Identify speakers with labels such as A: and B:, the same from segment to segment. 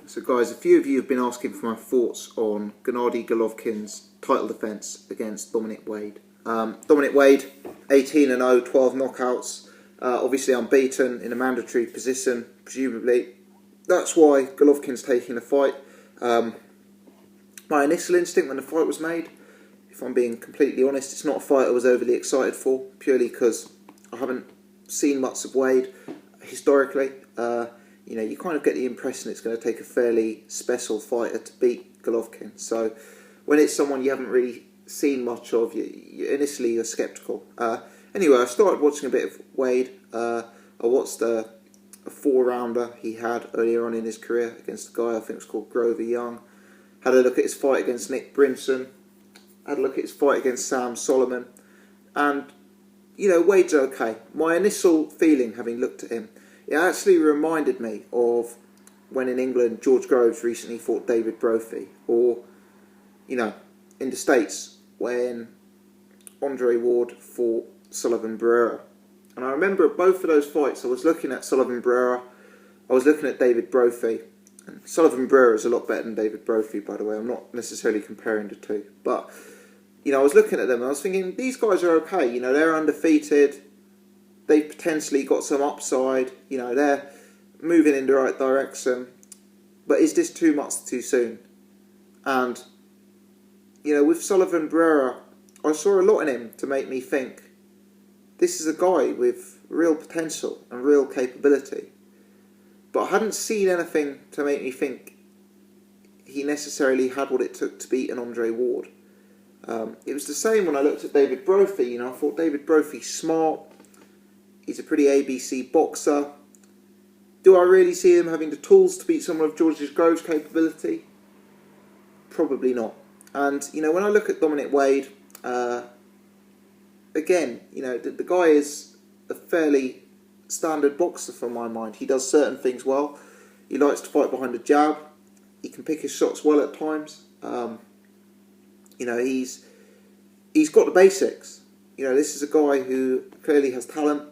A: So guys, a few of you have been asking for my thoughts on Gennady Golovkin's title defence against Dominic Wade. Dominic Wade, 18-0, 12 knockouts, obviously unbeaten in a mandatory position, presumably. That's why Golovkin's taking the fight. My initial instinct when the fight was made, if I'm being completely honest, it's not a fight I was overly excited for, purely because I haven't seen much of Wade historically. You kind of get the impression it's going to take a fairly special fighter to beat Golovkin. So when it's someone you haven't really seen much of, initially you're sceptical. Anyway, I started watching a bit of Wade. I watched a 4-rounder he had earlier on in his career against a guy I think was called Grover Young. Had a look at his fight against Nick Brinson. Had a look at his fight against Sam Solomon. And, Wade's okay. My initial feeling, having looked at him, it actually reminded me of when in England George Groves recently fought David Brophy, or, in the States when Andre Ward fought Sullivan Barrera. And I remember at both of those fights I was looking at Sullivan Barrera, I was looking at David Brophy. And Sullivan Barrera is a lot better than David Brophy, by the way. I'm not necessarily comparing the two. But, I was looking at them and I was thinking, these guys are okay. They're undefeated. They've potentially got some upside. They're moving in the right direction. But is this too much too soon? And, with Sullivan Barrera, I saw a lot in him to make me think, this is a guy with real potential and real capability. But I hadn't seen anything to make me think he necessarily had what it took to beat an Andre Ward. It was the same when I looked at David Brophy. I thought David Brophy's smart. He's a pretty ABC boxer. Do I really see him having the tools to beat someone of George Groves' capability? Probably not. And, when I look at Dominic Wade, again, the guy is a fairly standard boxer from my mind. He does certain things well. He likes to fight behind the jab. He can pick his shots well at times. He's got the basics. This is a guy who clearly has talent.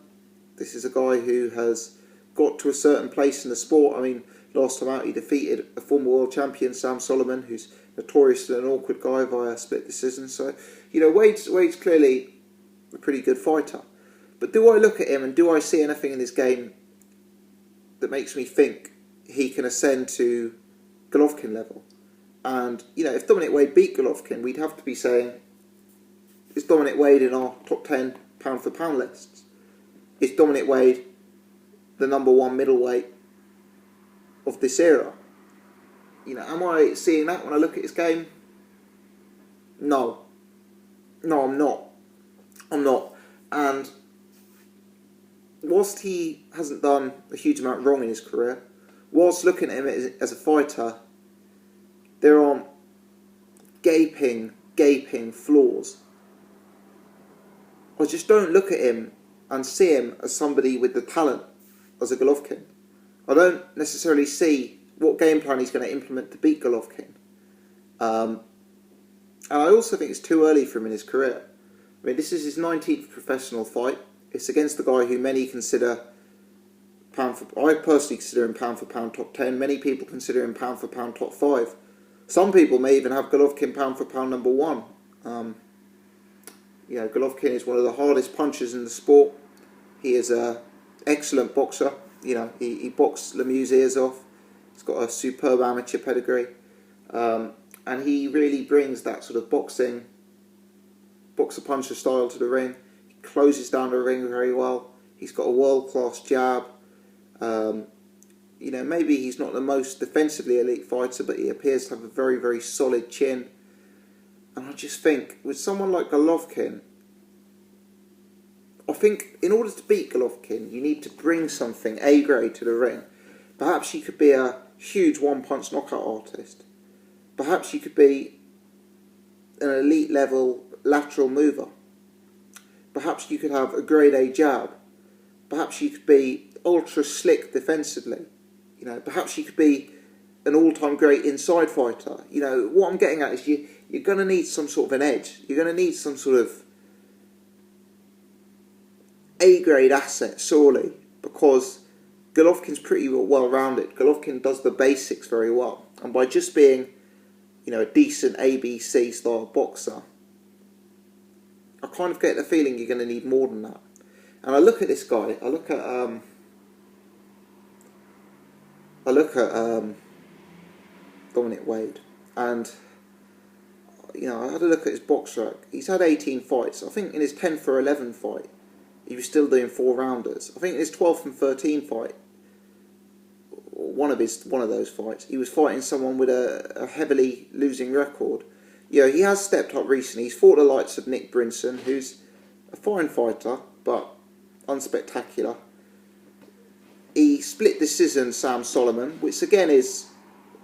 A: This is a guy who has got to a certain place in the sport. Last time out he defeated a former world champion, Sam Solomon, who's notoriously an awkward guy via split decision. So, Wade's clearly a pretty good fighter. But do I look at him and do I see anything in his game that makes me think he can ascend to Golovkin level? And, if Dominic Wade beat Golovkin, we'd have to be saying, is Dominic Wade in our top 10 pound for pound lists? Is Dominic Wade the number one middleweight of this era? Am I seeing that when I look at his game? No. No, I'm not. And whilst he hasn't done a huge amount wrong in his career, whilst looking at him as a fighter, there aren't gaping flaws. I just don't look at him and see him as somebody with the talent as a Golovkin. I don't necessarily see what game plan he's going to implement to beat Golovkin. And I also think it's too early for him in his career. This is his 19th professional fight. It's against the guy who many consider I personally consider him pound for pound top 10. Many people consider him pound for pound top 5. Some people may even have Golovkin pound for pound number 1. Golovkin is one of the hardest punchers in the sport. He is an excellent boxer. He boxed Lemieux's ears off. He's got a superb amateur pedigree. And he really brings that sort of boxer-puncher style to the ring. He closes down the ring very well. He's got a world-class jab. Maybe he's not the most defensively elite fighter, but he appears to have a very, very solid chin. And I just think, with someone like Golovkin, I think in order to beat Golovkin, you need to bring something A-grade to the ring. Perhaps you could be a huge one-punch knockout artist. Perhaps you could be an elite-level lateral mover. Perhaps you could have a grade A jab. Perhaps you could be ultra slick defensively. Perhaps you could be an all-time great inside fighter. What I'm getting at is you're going to need some sort of an edge. You're going to need some sort of A-grade asset, surely, because Golovkin's pretty well-rounded. Golovkin does the basics very well. And by just being, a decent ABC style boxer, I kind of get the feeling you're going to need more than that. And I look at this guy, I look at Dominic Wade, and I had a look at his box track. He's had 18 fights. I think in his 10th or 11th fight, he was still doing 4-rounders. I think in his 12th and 13th fight, one of those fights, he was fighting someone with a heavily losing record. He has stepped up recently. He's fought the likes of Nick Brinson, who's a fine fighter, but unspectacular. He split decision Sam Solomon, which again is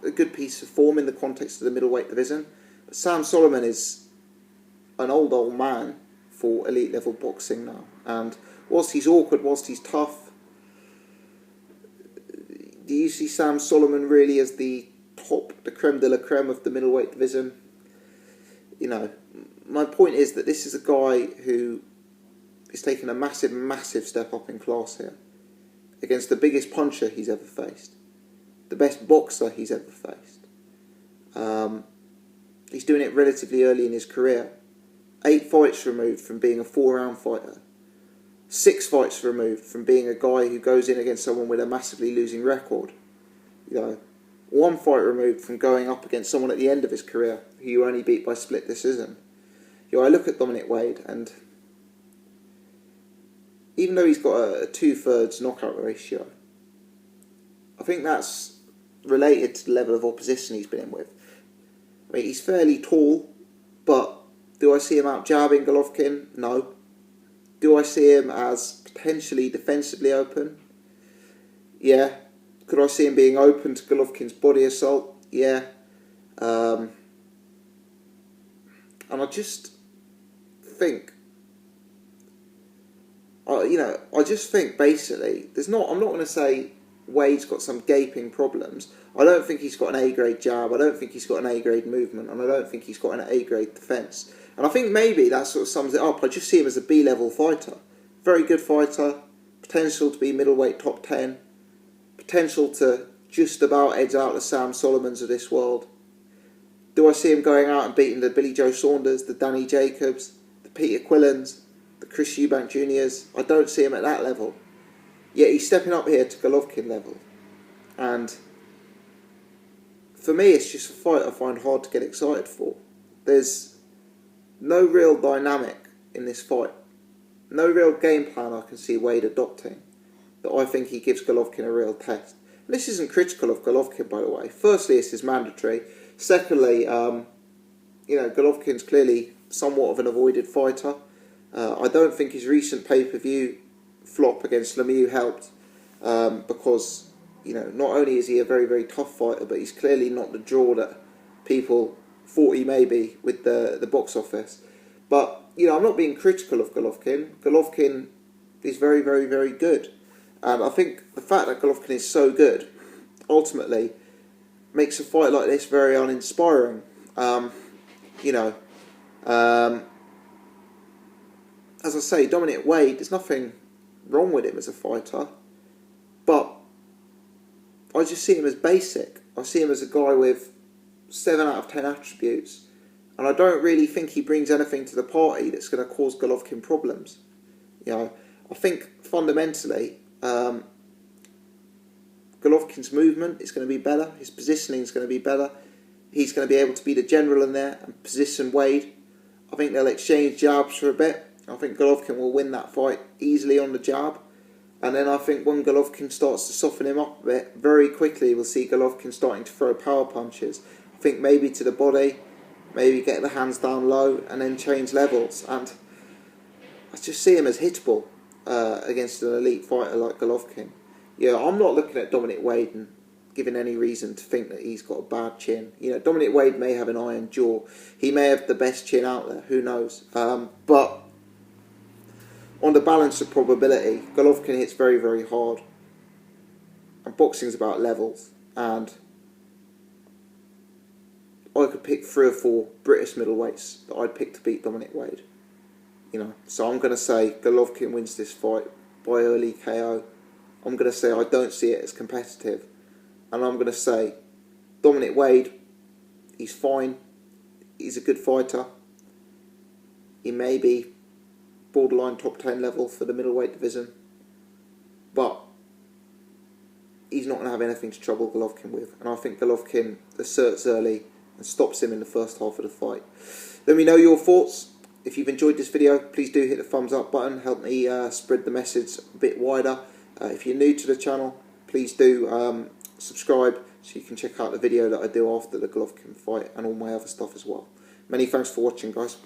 A: a good piece of form in the context of the middleweight division. But Sam Solomon is an old man for elite level boxing now, and whilst he's awkward, whilst he's tough, do you see Sam Solomon really as the creme de la creme of the middleweight division? My point is that this is a guy who is taking a massive step up in class here against the biggest puncher he's ever faced, the best boxer he's ever faced. He's doing it relatively early in his career. 8 fights removed from being a 4-round fighter. 6 fights removed from being a guy who goes in against someone with a massively losing record. 1 fight removed from going up against someone at the end of his career who you only beat by split decision. I look at Dominic Wade, and even though he's got a 2/3 knockout ratio, I think that's related to the level of opposition he's been in with. He's fairly tall, but do I see him out jabbing Golovkin? No. Do I see him as potentially defensively open? Yeah. Could I see him being open to Golovkin's body assault? Yeah. And I just think, basically, I'm not going to say Wade's got some gaping problems. I don't think he's got an A-grade jab, I don't think he's got an A-grade movement, and I don't think he's got an A-grade defence. And I think maybe that sort of sums it up. I just see him as a B-level fighter. Very good fighter, potential to be middleweight top 10, potential to just about edge out the Sam Solomons of this world. Do I see him going out and beating the Billy Joe Saunders, the Danny Jacobs, the Peter Quillens, the Chris Eubank Juniors? I don't see him at that level. Yet he's stepping up here to Golovkin level. And for me, it's just a fight I find hard to get excited for. There's no real dynamic in this fight. No real game plan I can see Wade adopting that I think he gives Golovkin a real test. And this isn't critical of Golovkin, by the way. Firstly, this is mandatory. Secondly, Golovkin's clearly somewhat of an avoided fighter. I don't think his recent pay-per-view flop against Lemieux helped because, not only is he a very, very tough fighter, but he's clearly not the draw that people thought he may be with the box office. But, I'm not being critical of Golovkin. Golovkin is very, very, very good. And I think the fact that Golovkin is so good, ultimately, makes a fight like this very uninspiring. As I say, Dominic Wade, there's nothing wrong with him as a fighter, but I just see him as basic. I see him as a guy with 7 out of 10 attributes, and I don't really think he brings anything to the party that's going to cause Golovkin problems. I think fundamentally, Golovkin's movement is going to be better, his positioning is going to be better, he's going to be able to be the general in there and position Wade. I think they'll exchange jabs for a bit. I think Golovkin will win that fight easily on the jab. And then I think when Golovkin starts to soften him up a bit, very quickly we'll see Golovkin starting to throw power punches. I think maybe to the body, maybe get the hands down low and then change levels. And I just see him as hittable against an elite fighter like Golovkin. I'm not looking at Dominic Wade and giving any reason to think that he's got a bad chin. Dominic Wade may have an iron jaw. He may have the best chin out there. Who knows? But on the balance of probability, Golovkin hits very, very hard. And boxing's about levels. And I could pick 3 or 4 British middleweights that I'd pick to beat Dominic Wade. So I'm going to say Golovkin wins this fight by early KO. I'm going to say I don't see it as competitive. And I'm going to say Dominic Wade, he's fine. He's a good fighter. He may be borderline top 10 level for the middleweight division. But he's not going to have anything to trouble Golovkin with. And I think Golovkin asserts early and stops him in the first half of the fight. Let me know your thoughts. If you've enjoyed this video, please do hit the thumbs up button. Help me spread the message a bit wider. If you're new to the channel, please do subscribe so you can check out the video that I do after the Golovkin fight and all my other stuff as well. Many thanks for watching, guys.